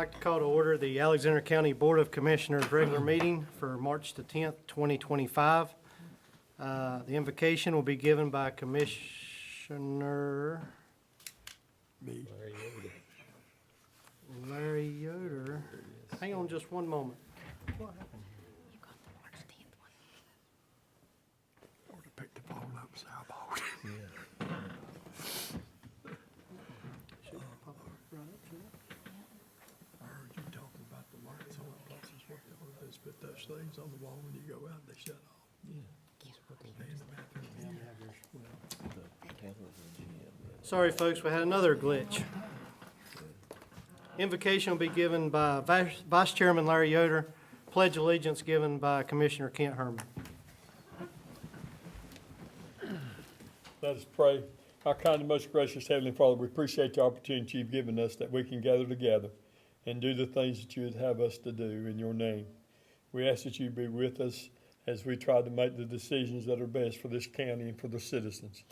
like to call to order the Alexander County Board of Commissioners regular meeting for March the 10th, 2025. The invocation will be given by Commissioner Larry Yoder. Hang on just one moment. What happened here? You got the March 10th one. Or to pick the phone up, so I bought it. I heard you talking about the lights on the buses, what they want to do is put those things on the wall when you go out, they shut off. Stay in the bathroom. Sorry, folks, we had another glitch. Invocation will be given by Vice Chairman Larry Yoder. Pledge allegiance given by Commissioner Kent Herman. Let us pray. Our kind and most gracious Heavenly Father, we appreciate the opportunity you've given us that we can gather together and do the things that you would have us to do in your name. We ask that you be with us as we try to make the decisions that are best for this county and for the citizens.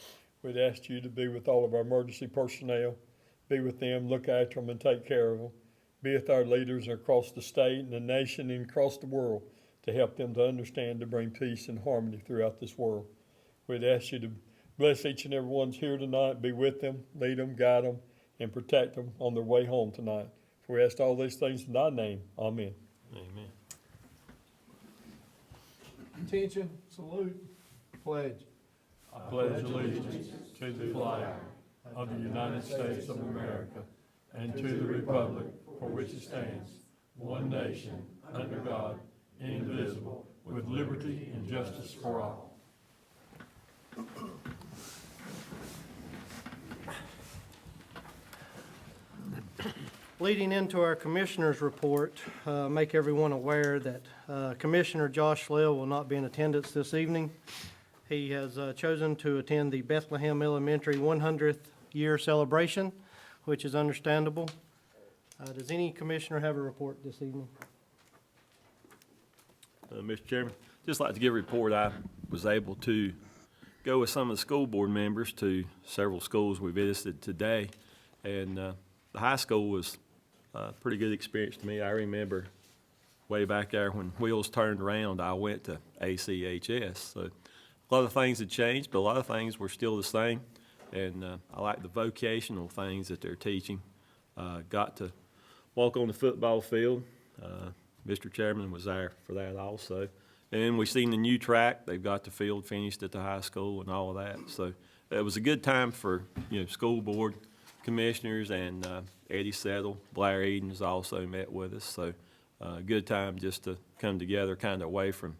We'd ask you to be with all of our emergency personnel, be with them, look after them, and take care of them. Be with our leaders across the state and the nation and across the world to help them to understand, to bring peace and harmony throughout this world. We'd ask you to bless each and every one's here tonight, be with them, lead them, guide them, and protect them on their way home tonight. For we ask all these things in thy name. Amen. Amen. Attention, salute, pledge. I pledge allegiance to the flag of the United States of America and to the republic for which it stands, one nation, under God, indivisible, with liberty and justice for all. Leading into our commissioner's report, make everyone aware that Commissioner Josh Slell will not be in attendance this evening. He has chosen to attend the Bethlehem Elementary 100th year celebration, which is understandable. Does any commissioner have a report this evening? Mr. Chairman, just like to give a report. I was able to go with some of the school board members to several schools we visited today, and the high school was a pretty good experience to me. I remember way back there when wheels turned around, I went to ACHS. So a lot of things had changed, but a lot of things were still the same, and I like the vocational things that they're teaching. Got to walk on the football field. Mr. Chairman was there for that also. And we've seen the new track. They've got the field finished at the high school and all of that. So it was a good time for, school board commissioners, and Eddie Settle, Blair Edens also met with us. So good time just to come together, kind of away from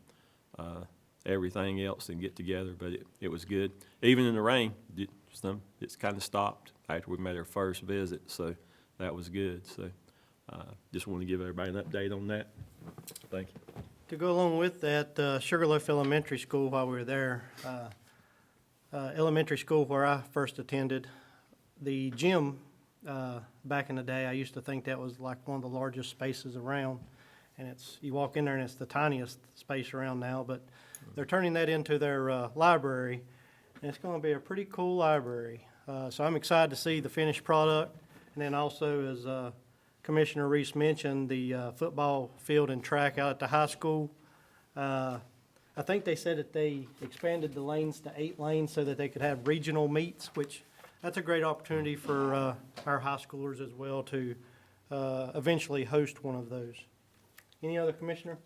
everything else and get together. But it was good. Even in the rain, it's kind of stopped after we made our first visit. So that was good. So just want to give everybody an update on that. Thank you. To go along with that, Sugarloaf Elementary School, while we were there, elementary school where I first attended, the gym, back in the day, I used to think that was like one of the largest spaces around. And you walk in there and it's the tiniest space around now, but they're turning that into their library. And it's going to be a pretty cool library. So I'm excited to see the finished product. And then also, as Commissioner Reese mentioned, the football field and track out at the high school. I think they said that they expanded the lanes to 8 lanes so that they could have regional meets, which that's a great opportunity for our high schoolers as well to eventually host one of those. Any other commissioner?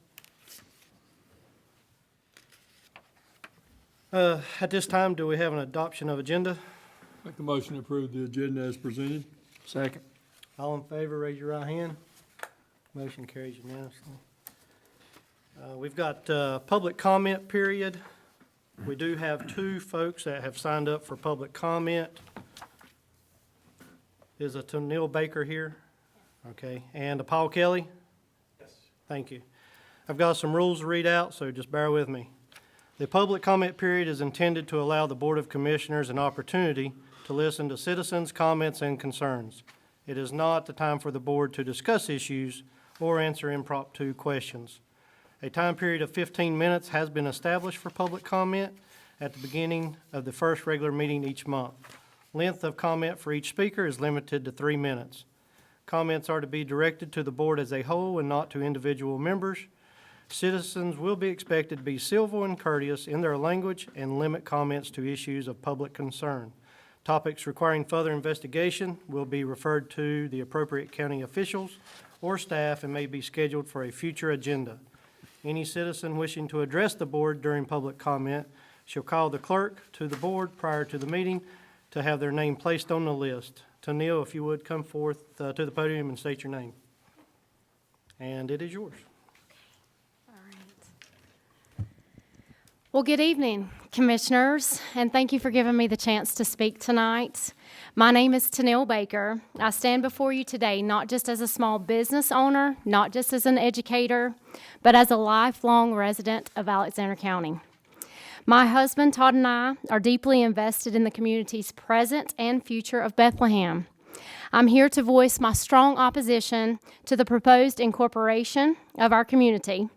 At this time, do we have an adoption of agenda? Make the motion to approve the agenda as presented. Second. All in favor, raise your right hand. Motion carries unanimously. We've got public comment period. We do have 2 folks that have signed up for public comment. Is a Neil Baker here? Okay, and a Paul Kelly? Yes. Thank you. I've got some rules to read out, so just bear with me. The public comment period is intended to allow the Board of Commissioners an opportunity to listen to citizens' comments and concerns. It is not the time for the board to discuss issues or answer impromptu questions. A time period of 15 minutes has been established for public comment at the beginning of the first regular meeting each month. Length of comment for each speaker is limited to 3 minutes. Comments are to be directed to the board as a whole and not to individual members. Citizens will be expected to be civil and courteous in their language and limit comments to issues of public concern. Topics requiring further investigation will be referred to the appropriate county officials or staff and may be scheduled for a future agenda. Any citizen wishing to address the board during public comment shall call the clerk to the board prior to the meeting to have their name placed on the list. Tanil, if you would come forth to the podium and state your name. And it is yours. All right. Well, good evening, Commissioners, and thank you for giving me the chance to speak tonight. My name is Tanil Baker. I stand before you today not just as a small business owner, not just as an educator, but as a lifelong resident of Alexander County. My husband, Todd, and I are deeply invested in the community's present and future of Bethlehem. I'm here to voice my strong opposition to the proposed incorporation of our community,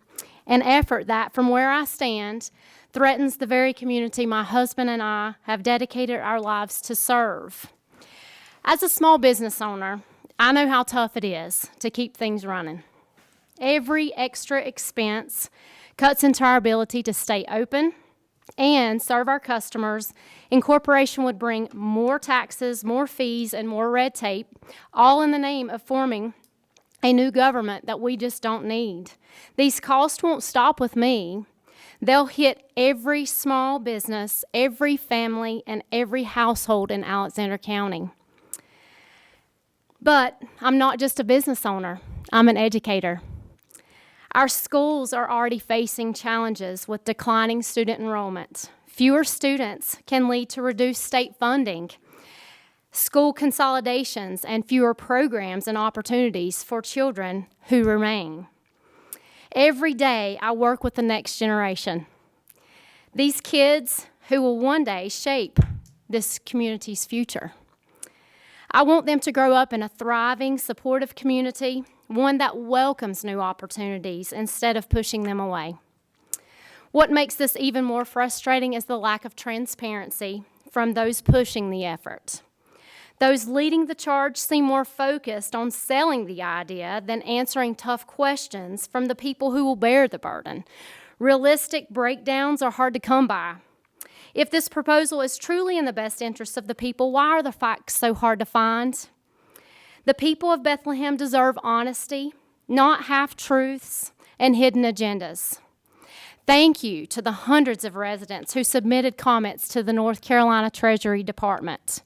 an effort that, from where I stand, threatens the very community my husband and I have dedicated our lives to serve. As a small business owner, I know how tough it is to keep things running. Every extra expense cuts into our ability to stay open and serve our customers. Incorporation would bring more taxes, more fees, and more red tape, all in the name of forming a new government that we just don't need. These costs won't stop with me. They'll hit every small business, every family, and every household in Alexander County. But I'm not just a business owner, I'm an educator. Our schools are already facing challenges with declining student enrollment. Fewer students can lead to reduced state funding, school consolidations, and fewer programs and opportunities for children who remain. Every day, I work with the next generation. These kids who will one day shape this community's future. I want them to grow up in a thriving, supportive community, one that welcomes new opportunities instead of pushing them away. What makes this even more frustrating is the lack of transparency from those pushing the effort. Those leading the charge seem more focused on selling the idea than answering tough questions from the people who will bear the burden. Realistic breakdowns are hard to come by. If this proposal is truly in the best interest of the people, why are the facts so hard to find? The people of Bethlehem deserve honesty, not half-truths and hidden agendas. Thank you to the hundreds of residents who submitted comments to the North Carolina Treasury Department.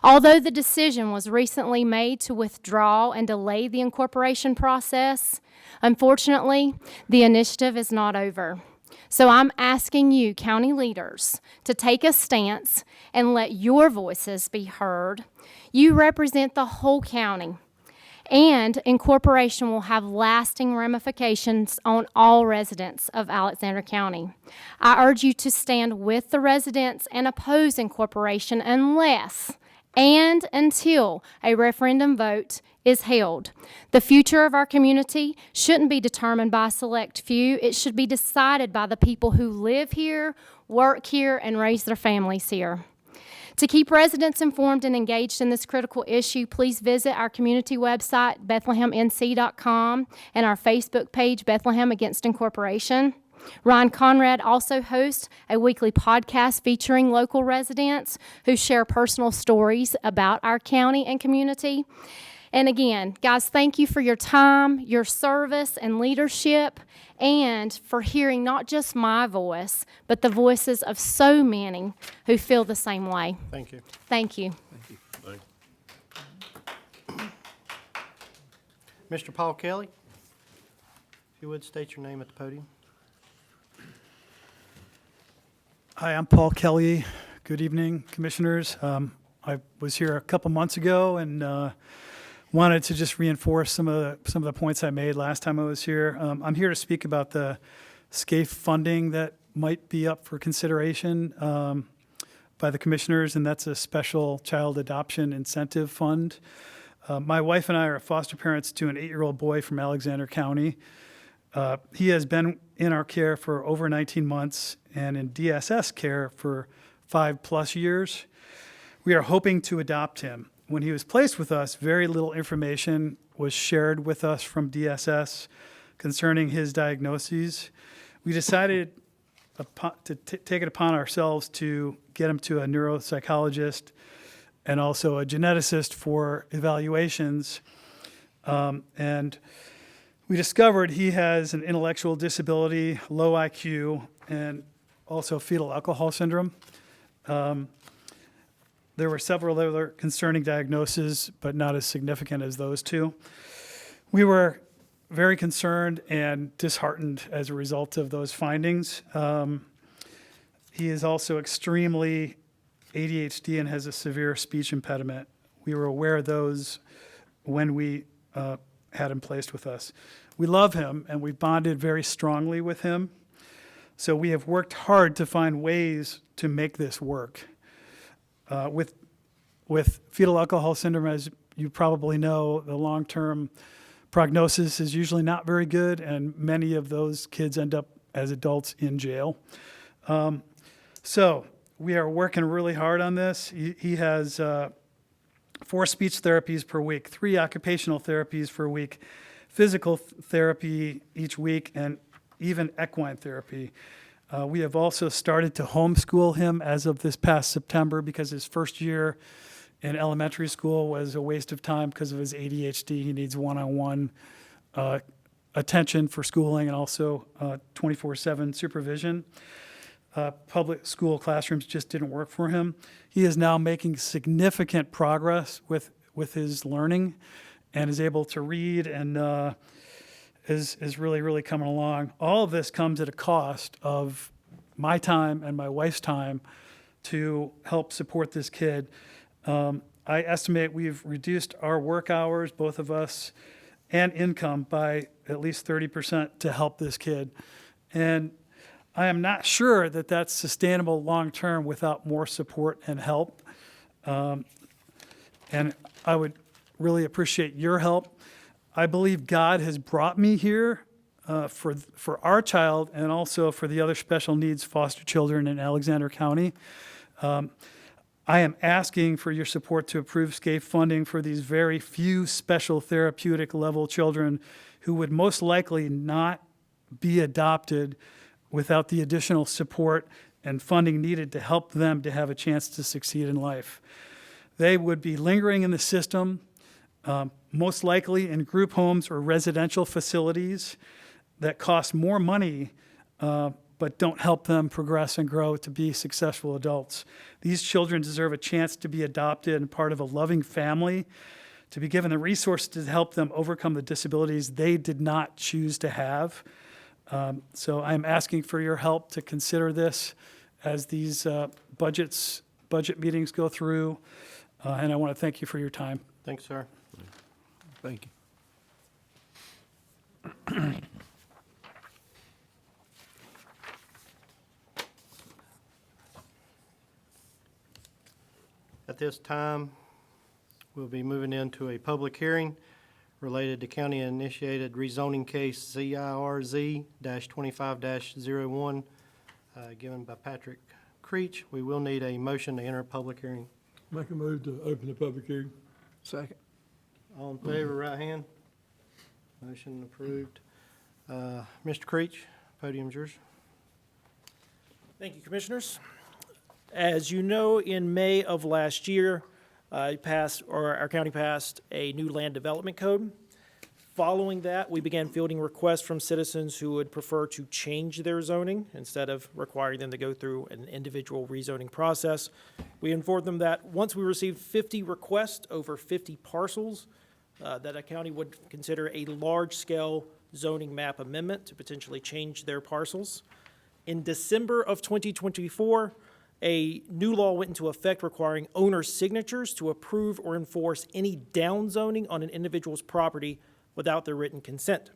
Although the decision was recently made to withdraw and delay the incorporation process, unfortunately, the initiative is not over. So I'm asking you, county leaders, to take a stance and let your voices be heard. You represent the whole county, and incorporation will have lasting ramifications on all residents of Alexander County. I urge you to stand with the residents and oppose incorporation unless and until a referendum vote is held. The future of our community shouldn't be determined by a select few. It should be decided by the people who live here, work here, and raise their families here. To keep residents informed and engaged in this critical issue, please visit our community website, BethlehemNC.com, and our Facebook page, Bethlehem Against Incorporation. Ryan Conrad also hosts a weekly podcast featuring local residents who share personal stories about our county and community. And again, guys, thank you for your time, your service, and leadership, and for hearing not just my voice, but the voices of so many who feel the same way. Thank you. Thank you. Mr. Paul Kelly, if you would state your name at the podium. Hi, I'm Paul Kelly. Good evening, Commissioners. I was here a couple months ago and wanted to just reinforce some of the points I made last time I was here. I'm here to speak about the SCAFE funding that might be up for consideration by the Commissioners, and that's a special child adoption incentive fund. My wife and I are foster parents to an 8-year-old boy from Alexander County. He has been in our care for over 19 months and in DSS care for 5+ years. We are hoping to adopt him. when he was placed with us, very little information was shared with us from DSS concerning his diagnoses. We decided to take it upon ourselves to get him to a neuropsychologist and also a geneticist for evaluations. And we discovered he has an intellectual disability, low IQ, and also fetal alcohol syndrome. There were several other concerning diagnoses, but not as significant as those two. We were very concerned and disheartened as a result of those findings. He is also extremely ADHD and has a severe speech impediment. We were aware of those when we had him placed with us. We love him, and we bonded very strongly with him. So we have worked hard to find ways to make this work. With fetal alcohol syndrome, as you probably know, the long-term prognosis is usually not very good, and many of those kids end up as adults in jail. So we are working really hard on this. He has 4 speech therapies per week, 3 occupational therapies per week, physical therapy each week, and even equine therapy. We have also started to homeschool him as of this past September because his first year in elementary school was a waste of time because of his ADHD. He needs one-on-one attention for schooling and also 24/7 supervision. Public school classrooms just didn't work for him. He is now making significant progress with his learning and is able to read and is really, really coming along. All of this comes at a cost of my time and my wife's time to help support this kid. I estimate we've reduced our work hours, both of us, and income by at least 30% to help this kid. And I am not sure that that's sustainable long-term without more support and help. And I would really appreciate your help. I believe God has brought me here for our child and also for the other special needs foster children in Alexander County. I am asking for your support to approve SCAPE funding for these very few special therapeutic level children who would most likely not be adopted without the additional support and funding needed to help them to have a chance to succeed in life. They would be lingering in the system, most likely in group homes or residential facilities that cost more money but don't help them progress and grow to be successful adults. These children deserve a chance to be adopted and part of a loving family, to be given the resources to help them overcome the disabilities they did not choose to have. So I'm asking for your help to consider this as these budget meetings go through, and I want to thank you for your time. Thanks, sir. Thank you. At this time, we'll be moving into a public hearing related to county-initiated rezoning case ZIRZ-25-01, given by Patrick Creech. We will need a motion to enter public hearing. Make a move to open the public hearing. Second. All in favor, right hand. Motion approved. Mr. Creech, podium's yours. Thank you, Commissioners. As you know, in May of last year, our county passed a new land development code. Following that, we began fielding requests from citizens who would prefer to change their zoning instead of requiring them to go through an individual rezoning process. We informed them that once we received 50 requests over 50 parcels, that a county would consider a large-scale zoning map amendment to potentially change their parcels. In December of 2024, a new law went into effect requiring owner signatures to approve or enforce any downzoning on an individual's property without their written consent.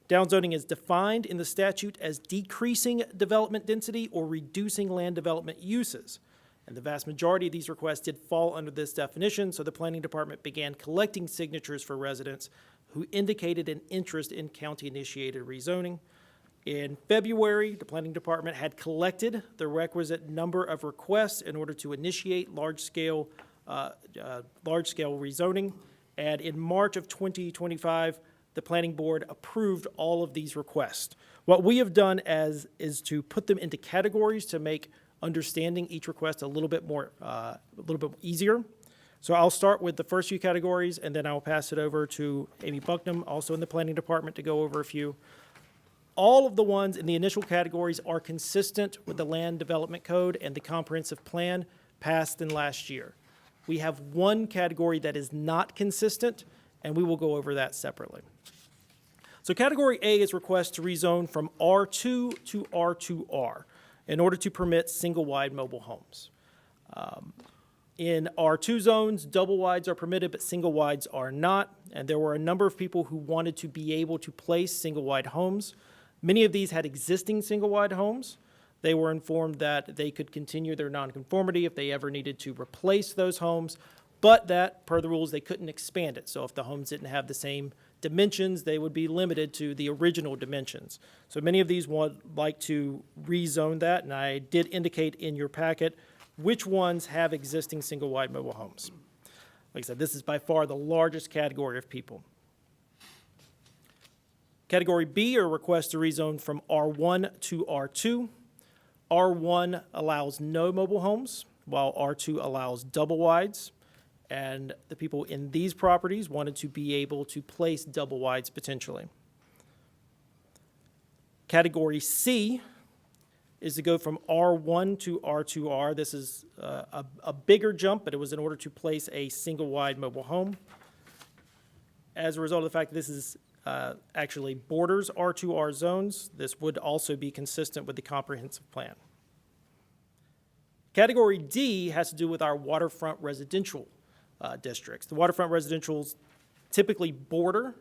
Downzoning is defined in the statute as decreasing development density or reducing land development uses. And the vast majority of these requests did fall under this definition, so the Planning Department began collecting signatures for residents who indicated an interest in county-initiated rezoning. In February, the Planning Department had collected the requisite number of requests in order to initiate large-scale large-scale rezoning. And in March of 2025, the planning board approved all of these requests. What we have done is to put them into categories to make understanding each request a little bit easier. So I'll start with the first few categories, and then I'll pass it over to Amy Bucknam, also in the planning department, to go over a few. All of the ones in the initial categories are consistent with the Land Development Code and the comprehensive plan passed in last year. We have one category that is not consistent, and we will go over that separately. So category A is request to rezone from R2 to R2R in order to permit single-wide mobile homes. In R2 zones, double wides are permitted, but single wides are not. And there were a number of people who wanted to be able to place single wide homes. Many of these had existing single wide homes. They were informed that they could continue their nonconformity if they ever needed to replace those homes, but that, per the rules, they couldn't expand it. So if the homes didn't have the same dimensions, they would be limited to the original dimensions. So many of these would like to rezone that, and I did indicate in your packet which ones have existing single-wide mobile homes. Like I said, this is by far the largest category of people. Category B are requests to rezone from R1 to R2. R1 allows no mobile homes, while R2 allows double wides. And the people in these properties wanted to be able to place double wides potentially. Category C is to go from R1 to R2R. This is a bigger jump, but it was in order to place a single-wide mobile home. As a result of the fact that this is actually borders R2R zones, this would also be consistent with the comprehensive plan. Category D has to do with our waterfront residential districts. The waterfront residentials typically border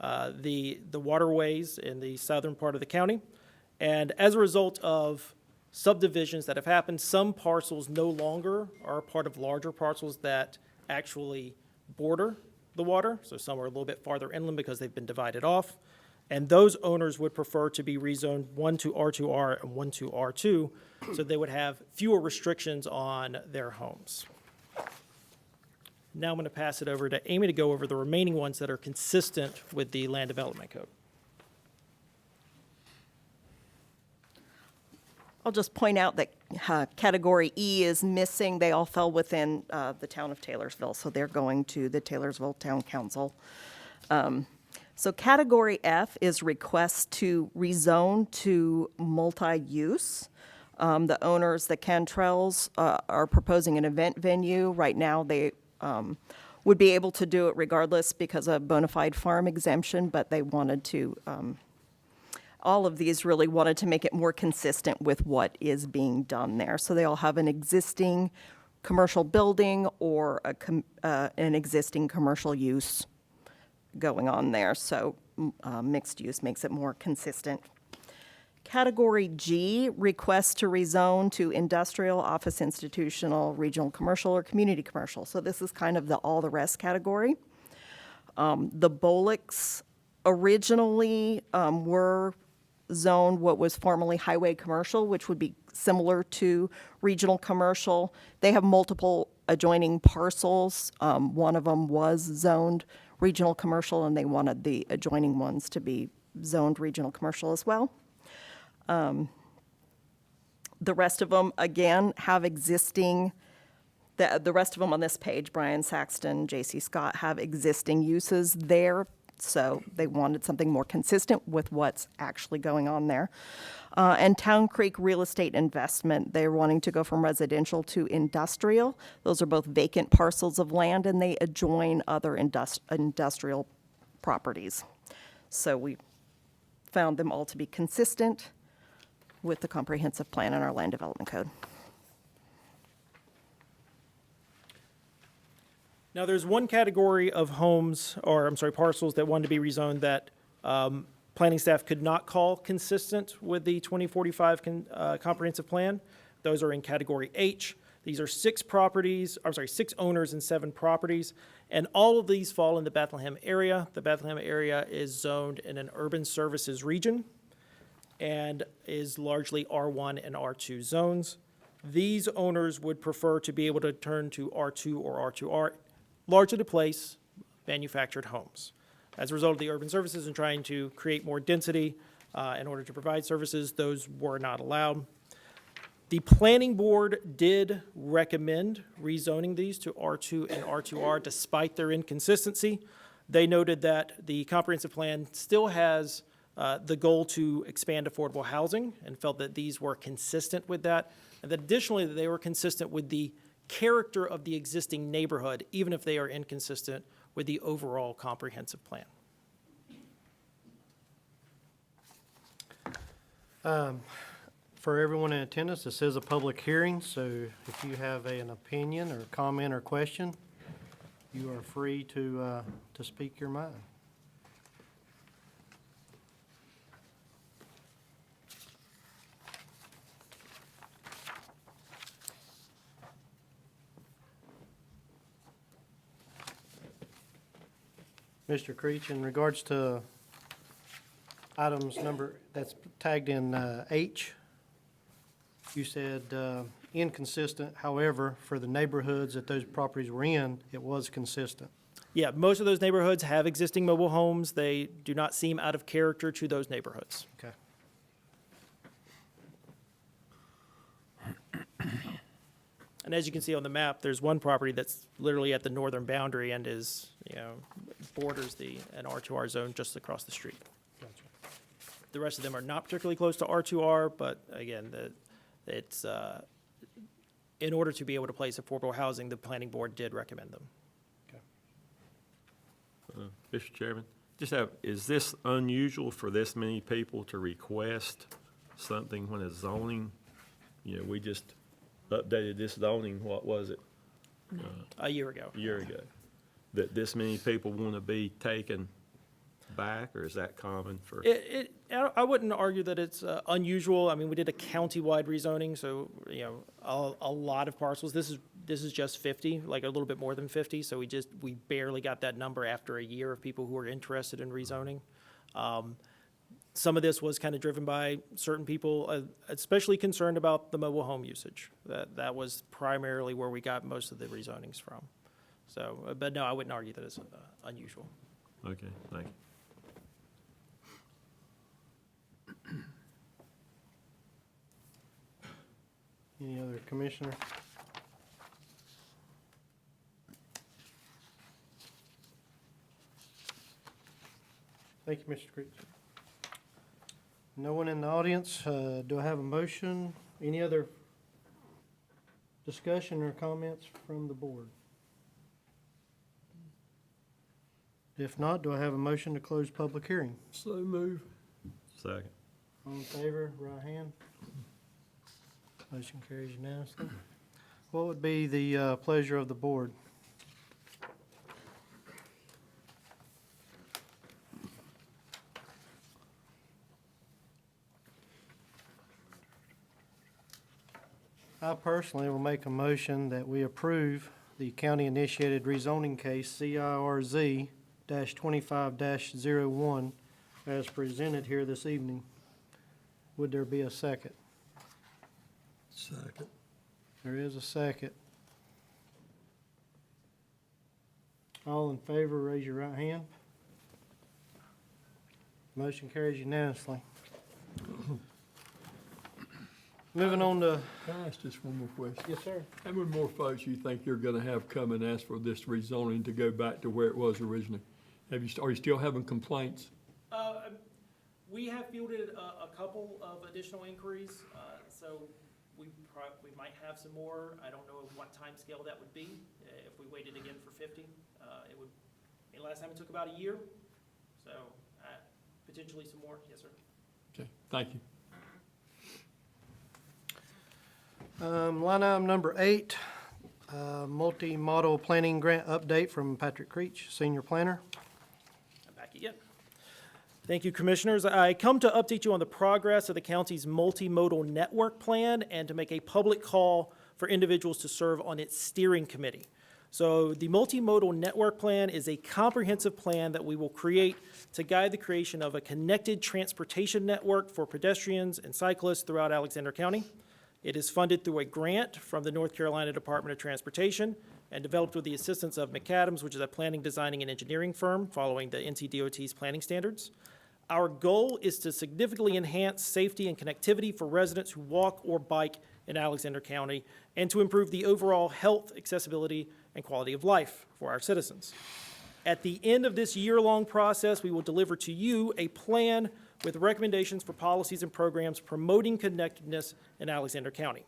the waterways in the southern part of the county. And as a result of subdivisions that have happened, some parcels no longer are part of larger parcels that actually border the water. So some are a little bit farther inland because they've been divided off. And those owners would prefer to be rezoned 1 to R2R and 1 to R2, so they would have fewer restrictions on their homes. Now I'm going to pass it over to Amy to go over the remaining ones that are consistent with the Land Development Code. I'll just point out that category E is missing. They all fell within the town of Taylorsville, so they're going to the Taylorsville Town Council. So category F is request to rezone to multi-use. The owners, the Cantrells, are proposing an event venue. Right now, they would be able to do it regardless because of bona fide farm exemption, but they wanted to all of these really wanted to make it more consistent with what is being done there. So they all have an existing commercial building or an existing commercial use going on there. So mixed use makes it more consistent. Category G, request to rezone to industrial, office, institutional, regional commercial, or community commercial. So this is kind of the all the rest category. The Bolicks originally were zoned what was formerly highway commercial, which would be similar to regional commercial. They have multiple adjoining parcels. One of them was zoned regional commercial, and they wanted the adjoining ones to be zoned regional commercial as well. The rest of them, again, have existing, the rest of them on this page, Brian Saxton, J.C. Scott, have existing uses there. So they wanted something more consistent with what's actually going on there. And Town Creek Real Estate Investment, they're wanting to go from residential to industrial. Those are both vacant parcels of land, and they adjoin other industrial properties. So we found them all to be consistent with the comprehensive plan in our land development code. Now, there's one category of homes, or I'm sorry, parcels that wanted to be rezoned that planning staff could not call consistent with the 2045 comprehensive plan. Those are in category H. These are 6 owners and 7 properties, and all of these fall in the Bethlehem area. The Bethlehem area is zoned in an urban services region and is largely R1 and R2 zones. these owners would prefer to be able to turn to R2 or R2R, largely to place manufactured homes. As a result of the urban services and trying to create more density in order to provide services, those were not allowed. The planning board did recommend rezoning these to R2 and R2R despite their inconsistency. They noted that the comprehensive plan still has the goal to expand affordable housing and felt that these were consistent with that. And that additionally, that they were consistent with the character of the existing neighborhood, even if they are inconsistent with the overall comprehensive plan. For everyone in attendance, this is a public hearing, so if you have an opinion or comment or question, you are free to speak your mind. Mr. Creech, in regards to items number, that's tagged in H, you said inconsistent, however, for the neighborhoods that those properties were in, it was consistent. Yeah, most of those neighborhoods have existing mobile homes. They do not seem out of character to those neighborhoods. Okay. And as you can see on the map, there's one property that's literally at the northern boundary and is, borders an R2R zone just across the street. The rest of them are not particularly close to R2R, but again, it's, in order to be able to place affordable housing, the planning board did recommend them. Mr. Chairman, is this unusual for this many people to request something when it's zoning? We just updated this zoning, what was it? A year ago. A year ago. That this many people want to be taken back, or is that common for? I wouldn't argue that it's unusual. I mean, we did a county-wide rezoning, so, a lot of parcels. This is just 50, like a little bit more than 50, so we barely got that number after a year of people who were interested in rezoning. Some of this was kind of driven by certain people, especially concerned about the mobile home usage. That was primarily where we got most of the rezonings from. So, but no, I wouldn't argue that it's unusual. Okay, thank you. Any other commissioner? Thank you, Mr. Creech. No one in the audience. Do I have a motion? Any other discussion or comments from the board? If not, do I have a motion to close public hearing? So move. Second. All in favor, right hand. Motion carries unanimously. What would be the pleasure of the board? I personally will make a motion that we approve the county-initiated rezoning case CIRZ-25-01 as presented here this evening. Would there be a second? Second. There is a second. All in favor, raise your right hand. Motion carries unanimously. Moving on to, Can I ask just one more question? yes, sir. How many more folks you think you're gonna have come and ask for this rezoning to go back to where it was originally? Are you still having complaints? We have fielded a couple of additional inquiries, so we might have some more. I don't know what time scale that would be. If we waited again for 50, it would, last time it took about a year, so potentially some more. Yes, sir. Okay, thank you. Line item number 8, multi-model planning grant update from Patrick Creech, Senior Planner. I'm back again. Thank you, Commissioners. I come to update you on the progress of the county's multimodal network plan and to make a public call for individuals to serve on its steering committee. So the multimodal network plan is a comprehensive plan that we will create to guide the creation of a connected transportation network for pedestrians and cyclists throughout Alexander County. It is funded through a grant from the North Carolina Department of Transportation and developed with the assistance of McAdams, which is a planning, designing, and engineering firm following the NCDOT's planning standards. Our goal is to significantly enhance safety and connectivity for residents who walk or bike in Alexander County and to improve the overall health, accessibility, and quality of life for our citizens. At the end of this year-long process, we will deliver to you a plan with recommendations for policies and programs promoting connectedness in Alexander County.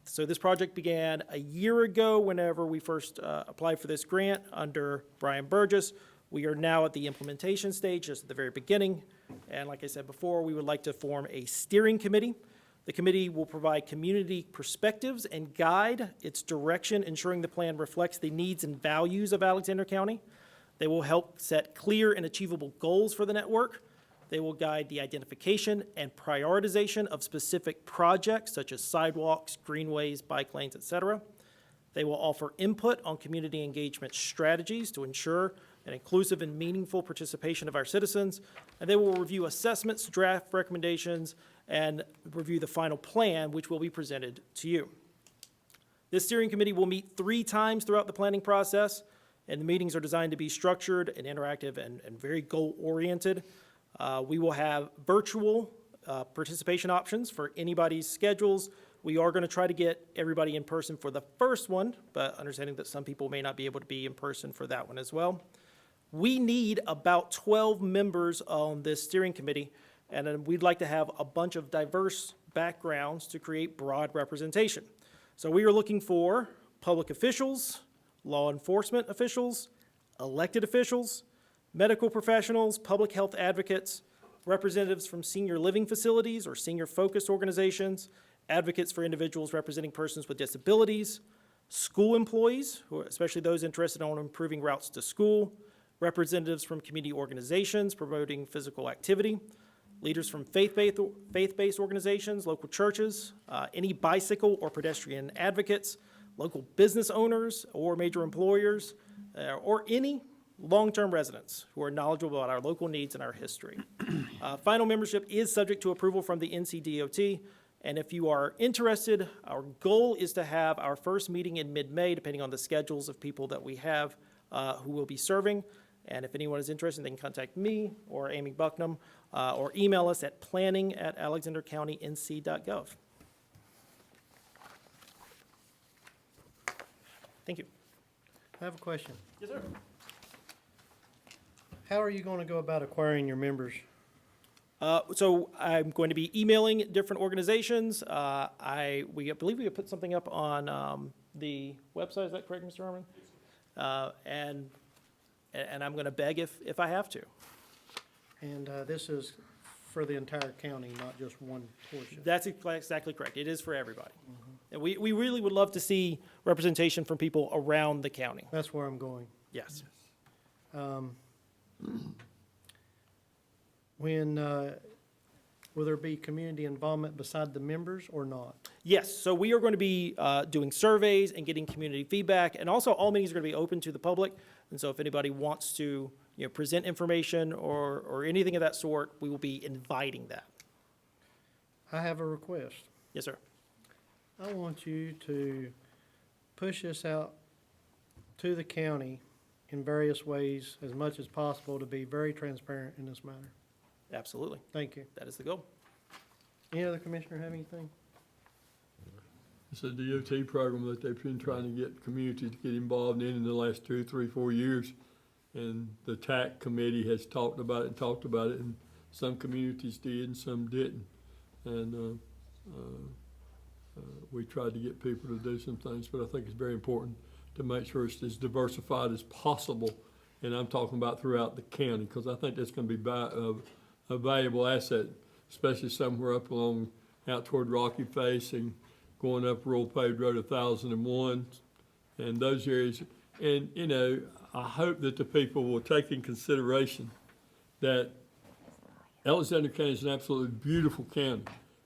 So this project began a year ago whenever we first applied for this grant under Brian Burgess. We are now at the implementation stage, just at the very beginning. And like I said before, we would like to form a steering committee. The committee will provide community perspectives and guide its direction, ensuring the plan reflects the needs and values of Alexander County. They will help set clear and achievable goals for the network. They will guide the identification and prioritization of specific projects such as sidewalks, greenways, bike lanes, etc. They will offer input on community engagement strategies to ensure an inclusive and meaningful participation of our citizens. And they will review assessments, draft recommendations, and review the final plan, which will be presented to you. This steering committee will meet 3 times throughout the planning process, and the meetings are designed to be structured and interactive and very goal-oriented. We will have virtual participation options for anybody's schedules. We are going to try to get everybody in person for the first one, but understanding that some people may not be able to be in person for that one as well. We need about 12 members on this steering committee, and then we'd like to have a bunch of diverse backgrounds to create broad representation. So we are looking for public officials, law enforcement officials, elected officials, medical professionals, public health advocates, representatives from senior living facilities or senior-focused organizations, advocates for individuals representing persons with disabilities, school employees, especially those interested in improving routes to school, representatives from community organizations promoting physical activity, leaders from faith-based organizations, local churches, any bicycle or pedestrian advocates, local business owners or major employers, or any long-term residents who are knowledgeable about our local needs and our history. Final membership is subject to approval from the NCDOT, and if you are interested, our goal is to have our first meeting in mid-May, depending on the schedules of people that we have who will be serving. And if anyone is interested, they can contact me or Amy Bucknam or email us at planning@alexandercountync.gov. Thank you. I have a question. Yes, sir. How are you going to go about acquiring your members? So I'm going to be emailing different organizations. I believe we have put something up on the website. Is that correct, Mr. Harmon? And I'm going to beg if I have to. And this is for the entire county, not just one portion. That's exactly correct. It is for everybody. And we really would love to see representation from people around the county. That's where I'm going. Yes. Will there be community involvement beside the members or not? Yes, so we are going to be doing surveys and getting community feedback, and also all meetings are going to be open to the public. And so if anybody wants to present information or anything of that sort, we will be inviting that. I have a request. Yes, sir. I want you to push this out to the county in various ways as much as possible to be very transparent in this matter. Absolutely. Thank you. That is the goal. Any other commissioner have anything? It's a DOT program that they've been trying to get communities to get involved in the last 2, 3, 4 years. And the TAC committee has talked about it, and some communities did and some didn't. And we tried to get people to do some things, but I think it's very important to make sure it's as diversified as possible. And I'm talking about throughout the county, because I think that's going to be a valuable asset, especially somewhere up along out toward Rocky Face and going up Rural Paved Road 1001 and those areas. And, I hope that the people will take in consideration that Alexander County is an absolutely beautiful county.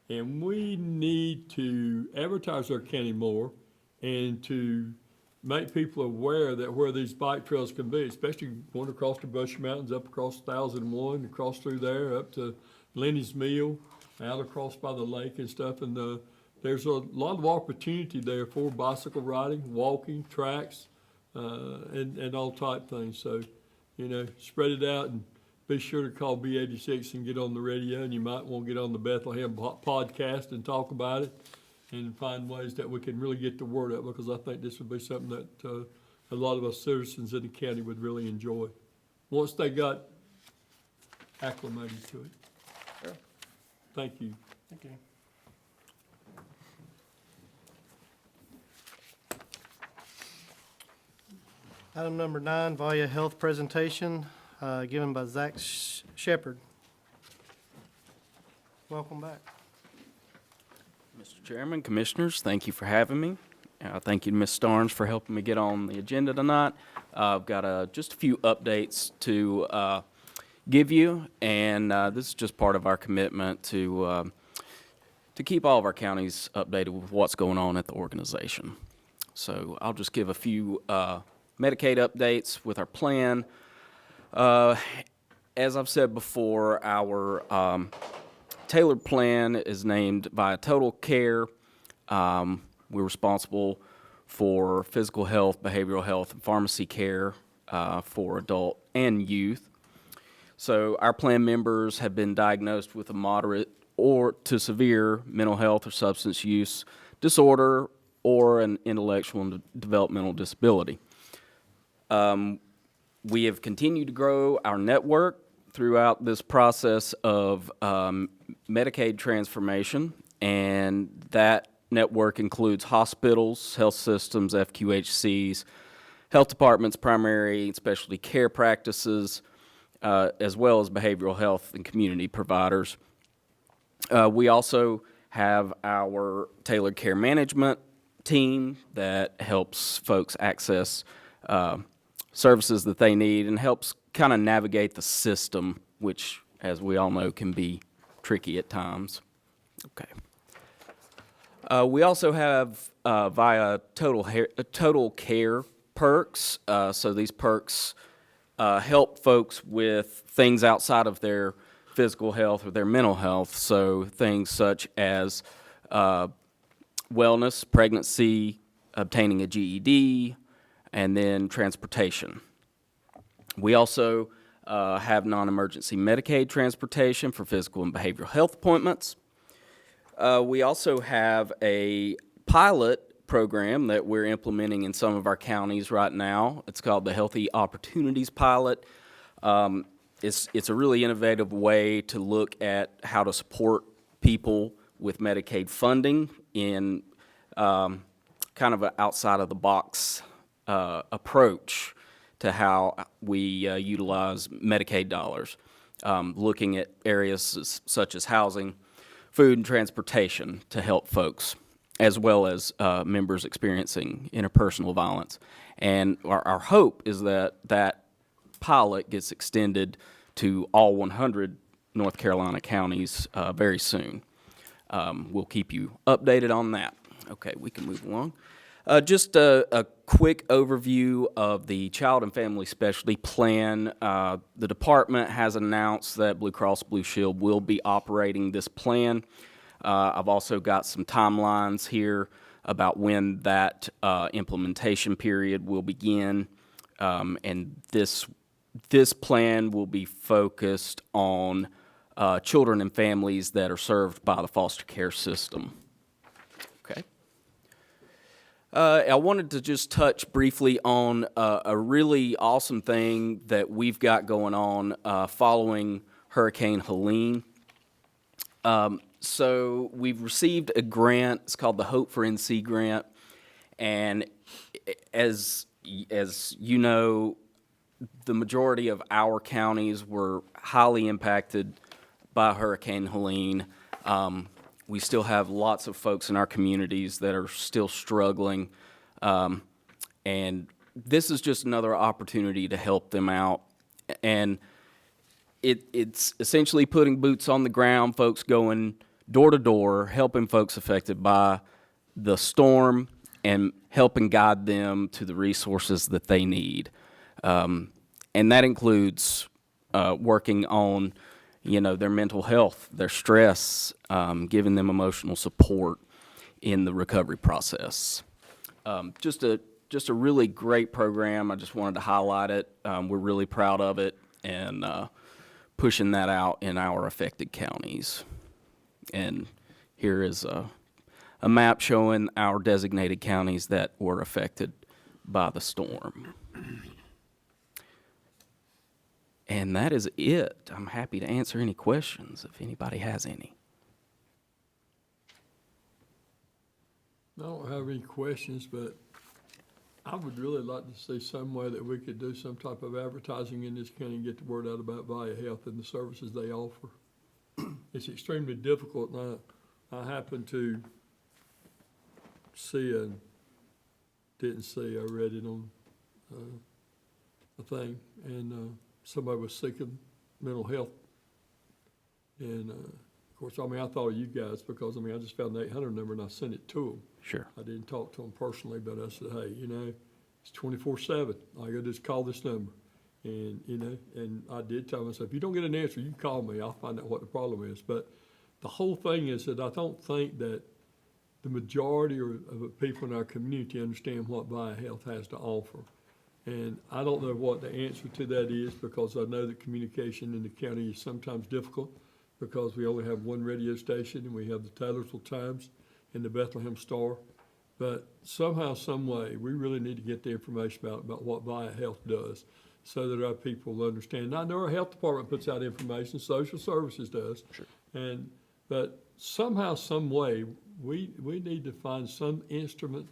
And we need to advertise our county more and to make people aware that where these bike trails can be, especially going across the Brushy Mountains, up across 1001, across through there, up to Lenny's Mill, out across by the lake and stuff. And the there's a lot of opportunity there for bicycle riding, walking, tracks, and all type things. So, spread it out and be sure to call B86 and get on the radio, and you might want to get on the Bethlehem podcast and talk about it and find ways that we can really get the word out, because I think this would be something that a lot of us citizens in the county would really enjoy once they got acclimated to it. Sure. Thank you. Thank you. Item number 9, Vaya Health presentation, given by Zach Shepard. Welcome back. Mr. Chairman, Commissioners, thank you for having me. Thank you to Ms. Starnes for helping me get on the agenda tonight. I've got just a few updates to give you, and this is just part of our commitment to keep all of our counties updated with what's going on at the organization. So I'll just give a few Medicaid updates with our plan. As I've said before, our tailored plan is named Vaya Total Care. We're responsible for physical health, behavioral health, and pharmacy care for adult and youth. So our plan members have been diagnosed with a moderate or to severe mental health or substance use disorder or an intellectual and developmental disability. We have continued to grow our network throughout this process of Medicaid transformation, and that network includes hospitals, health systems, FQHCs, health departments, primary and specialty care practices, as well as behavioral health and community providers. We also have our tailored care management team that helps folks access services that they need and helps kind of navigate the system, which, as we all know, can be tricky at times. Okay. We also have Via Total Care perks. So these perks help folks with things outside of their physical health or their mental health. So things such as wellness, pregnancy, obtaining a GED, and then transportation. We also have non-emergency Medicaid transportation for physical and behavioral health appointments. We also have a pilot program that we're implementing in some of our counties right now. It's called the Healthy Opportunities Pilot. It's a really innovative way to look at how to support people with Medicaid funding in kind of an outside-of-the-box approach to how we utilize Medicaid dollars, looking at areas such as housing, food, and transportation to help folks, as well as members experiencing interpersonal violence. And our hope is that that pilot gets extended to all 100 North Carolina counties very soon. We'll keep you updated on that. Okay, we can move along. Just a quick overview of the Child and Family Specialty Plan. The department has announced that Blue Cross Blue Shield will be operating this plan. I've also got some timelines here about when that implementation period will begin. And this plan will be focused on children and families that are served by the foster care system. Okay. I wanted to just touch briefly on a really awesome thing that we've got going on following Hurricane Helene. So we've received a grant. It's called the Hope for NC grant, and as you know, the majority of our counties were highly impacted by Hurricane Helene. We still have lots of folks in our communities that are still struggling, and this is just another opportunity to help them out. And it's essentially putting boots on the ground, folks going door to door, helping folks affected by the storm and helping guide them to the resources that they need. And that includes working on their mental health, their stress, giving them emotional support. in the recovery process. Just a really great program. I just wanted to highlight it. We're really proud of it and pushing that out in our affected counties. And here is a map showing our designated counties that were affected by the storm. And that is it. I'm happy to answer any questions if anybody has any. I don't have any questions, but I would really like to see some way that we could do some type of advertising in this county and get the word out about Vaya Health and the services they offer. It's extremely difficult, and I happened to I read it on a thing, and somebody was seeking mental health. And of course, I thought of you guys because, I just found the 800 number and I sent it to them. Sure. I didn't talk to them personally, but I said, hey, it's 24/7. All you gotta do is call this number. And, and I did tell them, I said, if you don't get an answer, you call me. I'll find out what the problem is. But the whole thing is that I don't think that the majority of the people in our community understand what Vaya Health has to offer. And I don't know what the answer to that is, because I know that communication in the county is sometimes difficult because we only have one radio station and we have the Taylorsville Times and the Bethlehem Star. But somehow, some way, we really need to get the information out about what Vaya Health does so that our people will understand. And I know our health department puts out information, social services does. Sure. But somehow, some way, we need to find some instrument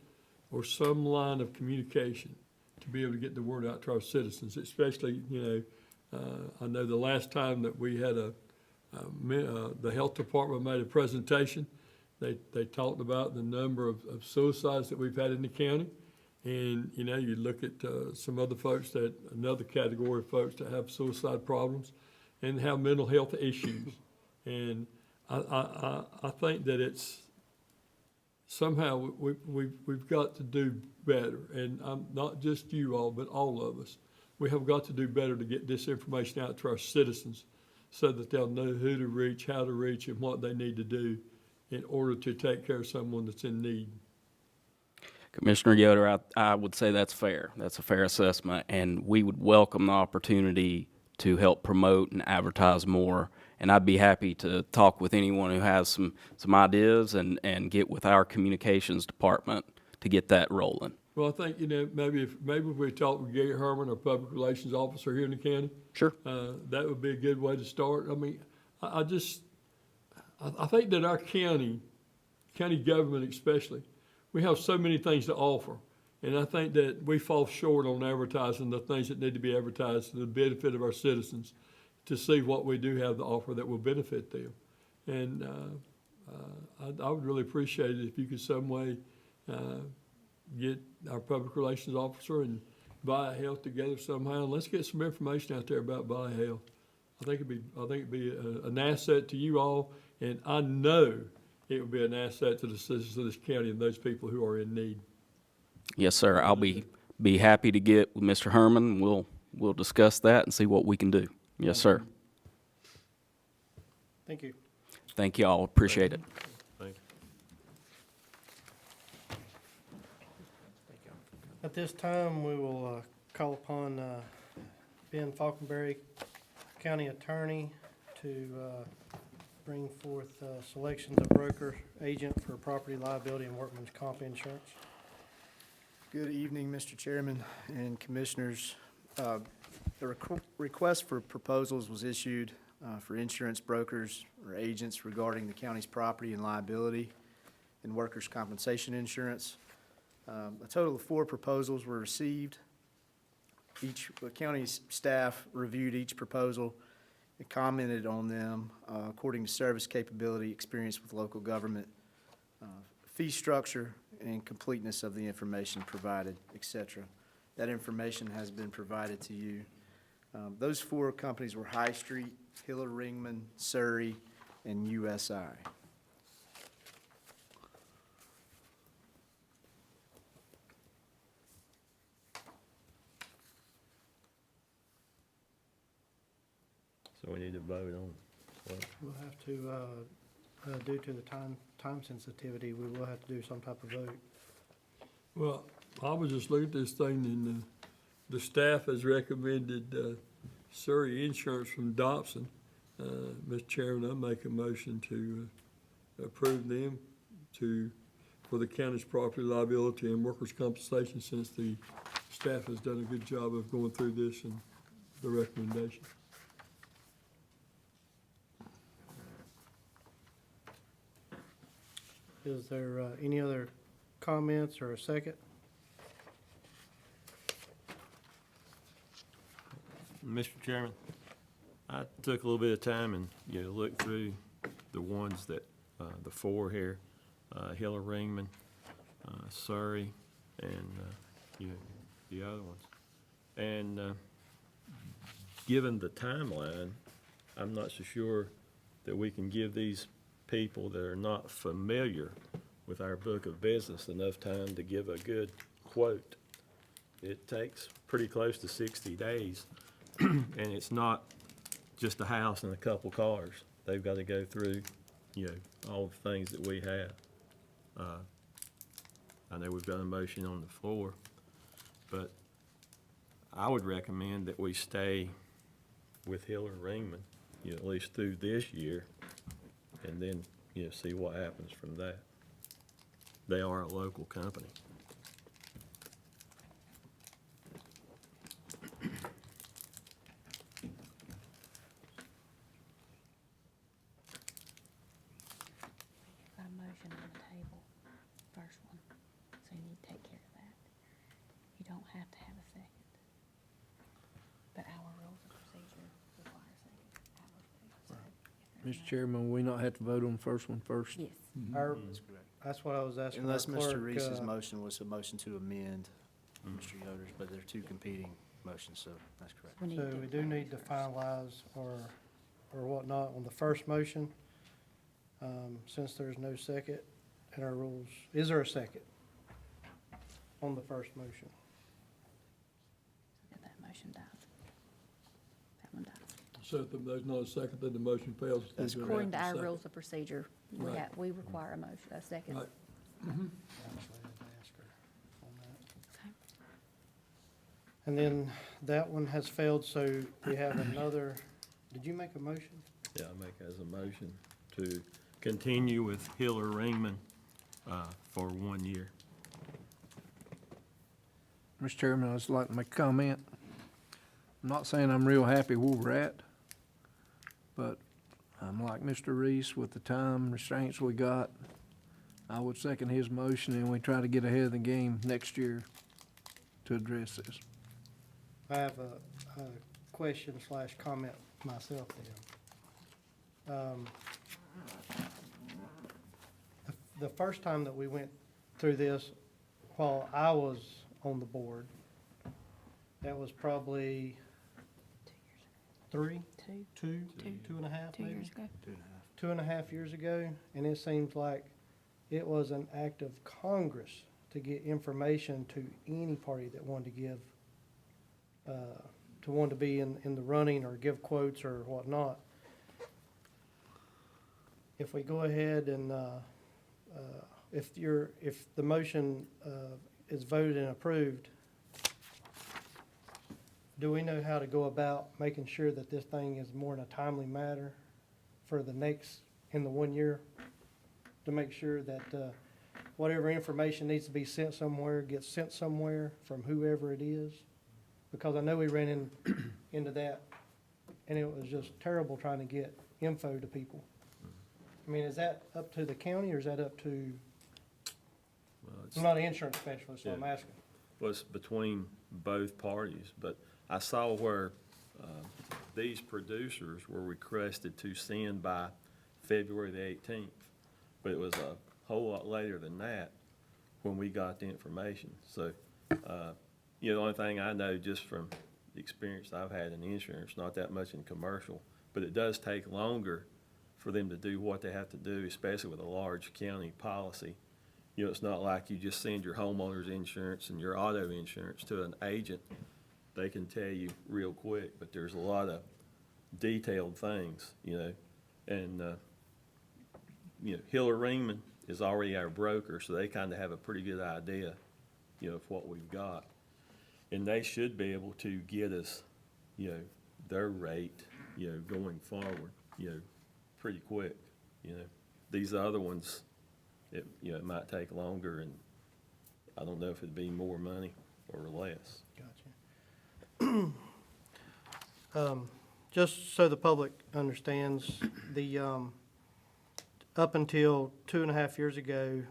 or some line of communication to be able to get the word out to our citizens, especially, I know the last time that we had the health department made a presentation, they talked about the number of suicides that we've had in the county. And, you look at some other folks another category of folks that have suicide problems and have mental health issues. And I think that it's somehow we've got to do better. And not just you all, but all of us. We have got to do better to get this information out to our citizens so that they'll know who to reach, how to reach, and what they need to do in order to take care of someone that's in need. Commissioner Yoder, I would say that's fair. That's a fair assessment, and we would welcome the opportunity to help promote and advertise more. And I'd be happy to talk with anyone who has some ideas and get with our communications department to get that rolling. Well, I think, maybe if we talk with Gary Herman, our public relations officer here in the county. Sure. That would be a good way to start. I think that our county government especially, we have so many things to offer. And I think that we fall short on advertising the things that need to be advertised to the benefit of our citizens, to see what we do have to offer that will benefit them. And I would really appreciate it if you could some way get our public relations officer and Vaya Health together somehow. And let's get some information out there about Vaya Health. I think it'd be an asset to you all, and I know it would be an asset to the citizens of this county and those people who are in need. Yes, sir. I'll be happy to get with Mr. Herman. We'll discuss that and see what we can do. Yes, sir. Thank you. Thank you all. Appreciate it. Thank you. At this time, we will call upon Ben Falconberry, County Attorney, to bring forth selections of broker agent for property liability and workman's comp insurance. Good evening, Mr. Chairman and Commissioners. The request for proposals was issued for insurance brokers or agents regarding the county's property and liability and workers' compensation insurance. A total of 4 proposals were received. The county's staff reviewed each proposal and commented on them according to service capability, experience with local government, fee structure, and completeness of the information provided, etc. That information has been provided to you. Those 4 companies were High Street, Hiller Ringman, Surrey, and USI. So we need to vote on what? We'll have to due to the time sensitivity, we will have to do some type of vote. Well, I was just looking at this thing, and the staff has recommended Surrey Insurance from Dobson. Mr. Chairman, I make a motion to approve them for the county's property liability and workers' compensation, since the staff has done a good job of going through this and the recommendation. Is there any other comments or a second? Mr. Chairman, I took a little bit of time and, looked through the ones that, the four here, Hiller Ringman, Surrey, and, the other ones. And, given the timeline, I'm not so sure that we can give these people that are not familiar with our book of business enough time to give a good quote. It takes pretty close to 60 days, and it's not just a house and a couple cars. They've got to go through, all the things that we have. I know we've got a motion on the floor, but I would recommend that we stay with Hiller Ringman, at least through this year, and then, see what happens from that. They are a local company. Got a motion on the table, first one, so you need to take care of that. You don't have to have a second. But our rules of procedure require a second. Mr. Chairman, we not have to vote on the first one first? Yes. Our- That's correct. That's what I was asking. Unless our Mr. clerk, Reese's motion was a motion to amend Mr. Yoder's, but they're two competing motions, so that's correct. We need So to we do do both need to first. finalize or whatnot on the first motion. Since there's no second in our rules, is there a second on the first motion? So that motion dies. That one dies. So if there's not a second, then the motion fails. That's Then According to after our second. rules of procedure, Right. we require a motion, a second. Right. Actually, I had to ask her on that. Okay. And then that one has failed, so we have another, did you make a motion? Yeah, I make as a motion to continue with Hiller Ringman, for 1 year. Mr. Chairman, I'd just like to make a comment. I'm not saying I'm real happy where we're at, but I'm like Mr. Reese with the time restraints we got. I would second his motion, and we try to get ahead of the game next year to address this. I have a question / comment myself then. The first time that we went through this, while I was on the board, that was probably 3, Two 2.5 maybe? years ago. 2.5 years ago, and it seems like it was an act of Congress to get information to any party that wanted to give, to want to be in the running or give quotes or whatnot. If we go ahead and, if the motion is voted and approved, do we know how to go about making sure that this thing is more in a timely matter for the next, in the 1 year? To make sure that whatever information needs to be sent somewhere gets sent somewhere from whoever it is? Because I know we ran into that, and it was just terrible trying to get info to people. I mean, is that up to the county, or is that up to, Well, it's- I'm not an insurance specialist, so I'm Yeah. asking. was between both parties, but I saw where these producers were requested to send by February the 18th, but it was a whole lot later than that when we got the information. So, the only thing I know just from the experience I've had in insurance, not that much in commercial, but it does take longer for them to do what they have to do, especially with a large county policy. It's not like you just send your homeowner's insurance and your auto insurance to an agent. They can tell you real quick, but there's a lot of detailed things, and Hiller Ringman is already our broker, so they kind of have a pretty good idea, of what we've got. And they should be able to get us, their rate, going forward, pretty quick, These other ones, it might take longer, and I don't know if it'd be more money or less. Gotcha. Just so the public understands, up until 2.5 years ago,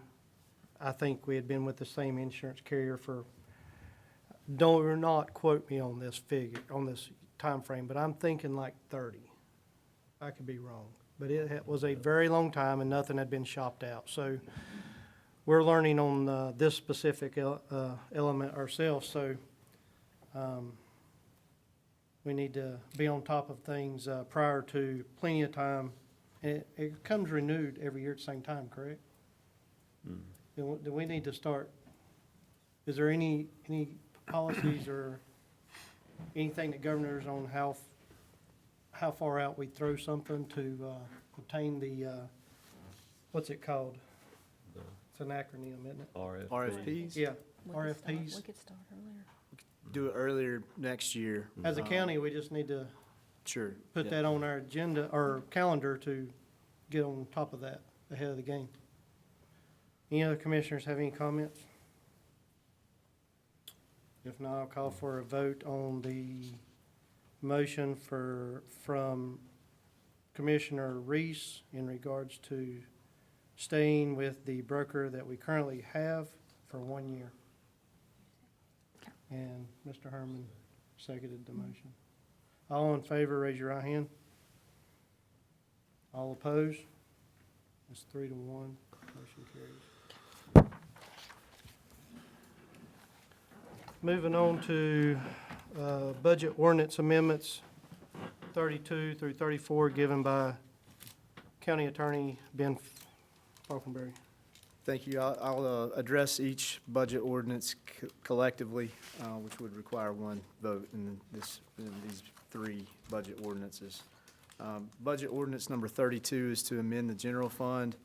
I think we had been with the same insurance carrier for, don't not quote me on this figure, on this time frame, but I'm thinking like 30. I could be wrong, but it was a very long time and nothing had been shopped out. So we're learning on this specific element ourselves, so we need to be on top of things prior to plenty of time. And it comes renewed every year at the same time, correct? Do we need to start, is there any policies or anything that governs on how far out we throw something to obtain the, what's it called? It's an acronym, isn't it? RFPs? Yeah, We could start- RFPs. We could start earlier. Do it earlier next year. As a county, we just need to Sure. put yeah. that on our agenda or calendar to get on top of that ahead of the game. Any other commissioners have any comments? If not, I'll call for a vote on the motion from Commissioner Reese in regards to staying with the broker that we currently have for 1 year. And Mr. Herman seconded the motion. All in favor, raise your right hand. All opposed? It's 3-1. Motion carries. Moving on to budget ordinance amendments 32 through 34 given by County Attorney Ben Falconberry. Thank you. I'll address each budget ordinance collectively, which would require one vote in these three budget ordinances. Budget ordinance number 32 is to amend the general fund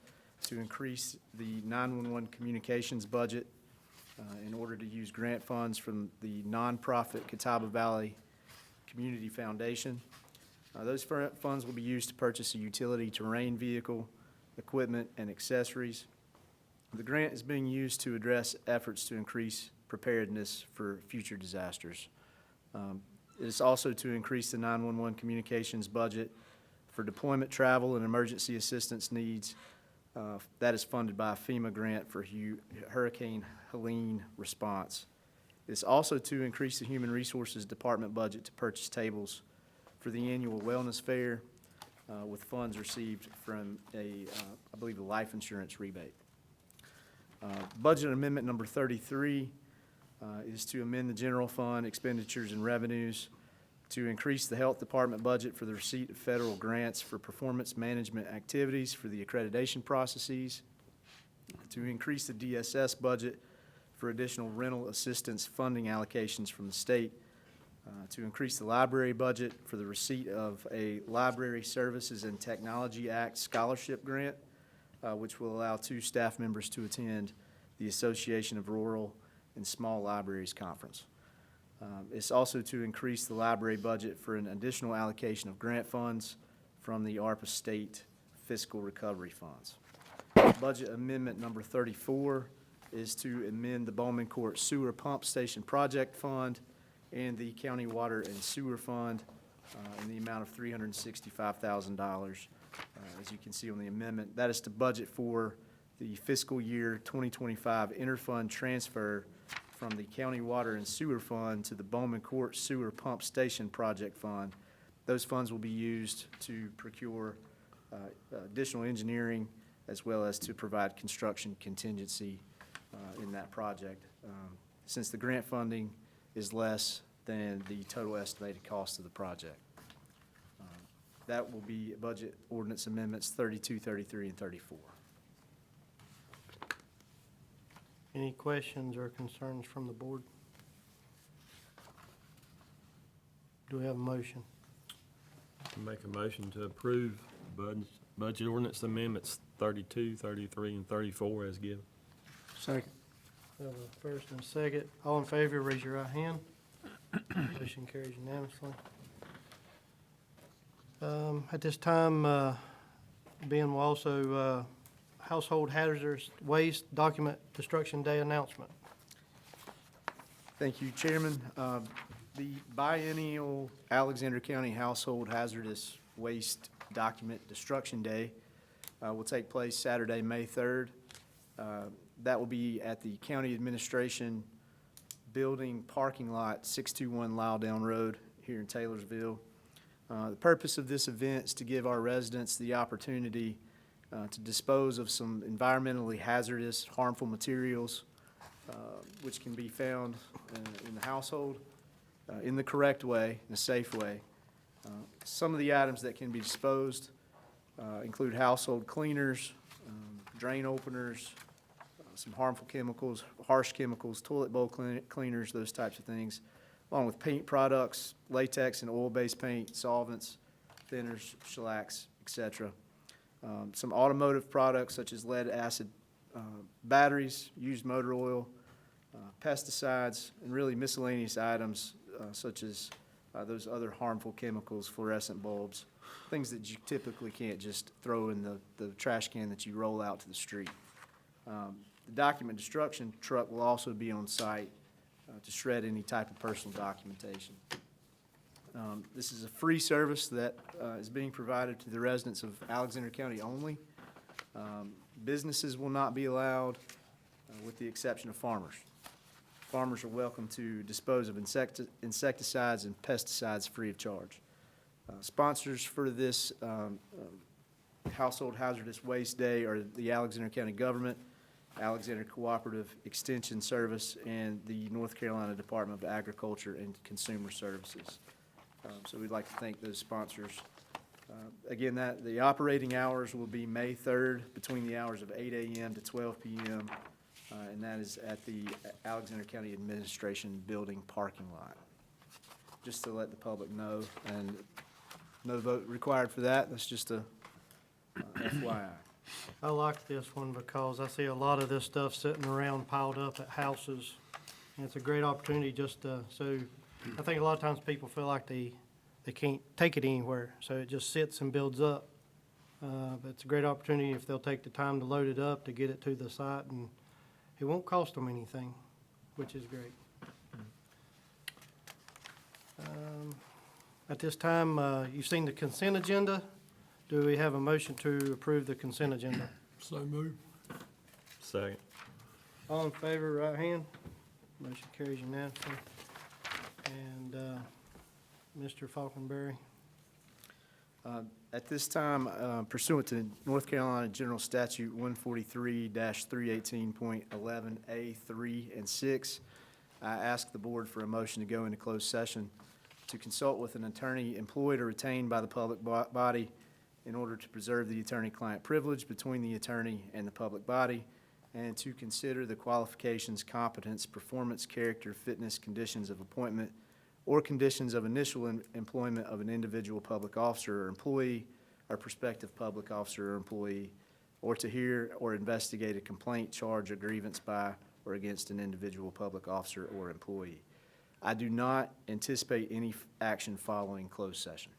to increase the 911 communications budget in order to use grant funds from the nonprofit Catawba Valley Community Foundation. Those funds will be used to purchase a utility terrain vehicle, equipment, and accessories. The grant is being used to address efforts to increase preparedness for future disasters. It is also to increase the 911 communications budget for deployment travel and emergency assistance needs. That is funded by a FEMA grant for Hurricane Helene response. It's also to increase the Human Resources Department budget to purchase tables for the annual wellness fair with funds received from I believe, a life insurance rebate. Budget amendment number 33 is to amend the general fund expenditures and revenues to increase the health department budget for the receipt of federal grants for performance management activities for the accreditation processes, to increase the DSS budget for additional rental assistance funding allocations from the state, to increase the library budget for the receipt of a Library Services and Technology Act scholarship grant, which will allow 2 staff members to attend the Association of Rural and Small Libraries Conference. It's also to increase the library budget for an additional allocation of grant funds from the ARPA State Fiscal Recovery Funds. Budget amendment number 34 is to amend the Bowman Court Sewer Pump Station Project Fund and the County Water and Sewer Fund in the amount of $365,000. As you can see on the amendment, that is to budget for the fiscal year 2025 interfund transfer from the County Water and Sewer Fund to the Bowman Court Sewer Pump Station Project Fund. Those funds will be used to procure additional engineering as well as to provide construction contingency in that project. Since the grant funding is less than the total estimated cost of the project. That will be budget ordinance amendments 32, 33, and 34. Any questions or concerns from the board? Do we have a motion? Make a motion to approve Budget ordinance amendments 32, 33, and 34 as given. Second. Have a first and a second. All in favor, raise your right hand. Motion carries unanimously. At this time, Ben will also, household hazardous waste document destruction day announcement. Thank you, Chairman. The biennial Alexander County Household Hazardous Waste Document Destruction Day will take place Saturday, May 3rd. That will be at the County Administration Building Parking Lot, 621 Lyle Down Road here in Taylorsville. The purpose of this event is to give our residents the opportunity to dispose of some environmentally hazardous, harmful materials which can be found in the household in the correct way, in a safe way. Some of the items that can be disposed include household cleaners, drain openers, some harmful chemicals, harsh chemicals, toilet bowl cleaners, those types of things, along with paint products, latex and oil-based paint, solvents, thinners, shellacs, etc. Some automotive products such as lead acid batteries, used motor oil, pesticides, and really miscellaneous items such as those other harmful chemicals, fluorescent bulbs, things that you typically can't just throw in the trash can that you roll out to the street. The document destruction truck will also be on site to shred any type of personal documentation. This is a free service that is being provided to the residents of Alexander County only. Businesses will not be allowed, with the exception of farmers. Farmers are welcome to dispose of insecticides and pesticides free of charge. Sponsors for this Household Hazardous Waste Day are the Alexander County Government, Alexander Cooperative Extension Service, and the North Carolina Department of Agriculture and Consumer Services. So we'd like to thank those sponsors. Again, the operating hours will be May 3rd between the hours of 8 a.m. to 12 p.m., and that is at the Alexander County Administration Building parking lot. Just to let the public know, and no vote required for that. That's just a FYI. I like this one because I see a lot of this stuff sitting around piled up at houses. And it's a great opportunity just to, so I think a lot of times people feel like they can't take it anywhere. So it just sits and builds up. But it's a great opportunity if they'll take the time to load it up, to get it to the site, and it won't cost them anything, which is great. At this time, you've seen the consent agenda. Do we have a motion to approve the consent agenda? So move. Second. All in favor, right hand. Motion carries unanimously. And Mr. Falconberry. At this time, pursuant to North Carolina General Statute 143-318.11A3 and 6, I ask the board for a motion to go into closed session to consult with an attorney employed or retained by the public body in order to preserve the attorney-client privilege between the attorney and the public body, and to consider the qualifications, competence, performance, character, fitness, conditions of appointment, or conditions of initial employment of an individual public officer or employee, or prospective public officer or employee, or to hear or investigate a complaint, charge, or grievance by or against an individual public officer or employee. I do not anticipate any action following closed session.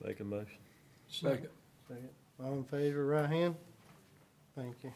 Make a motion. Second. All in favor, right hand. Thank you.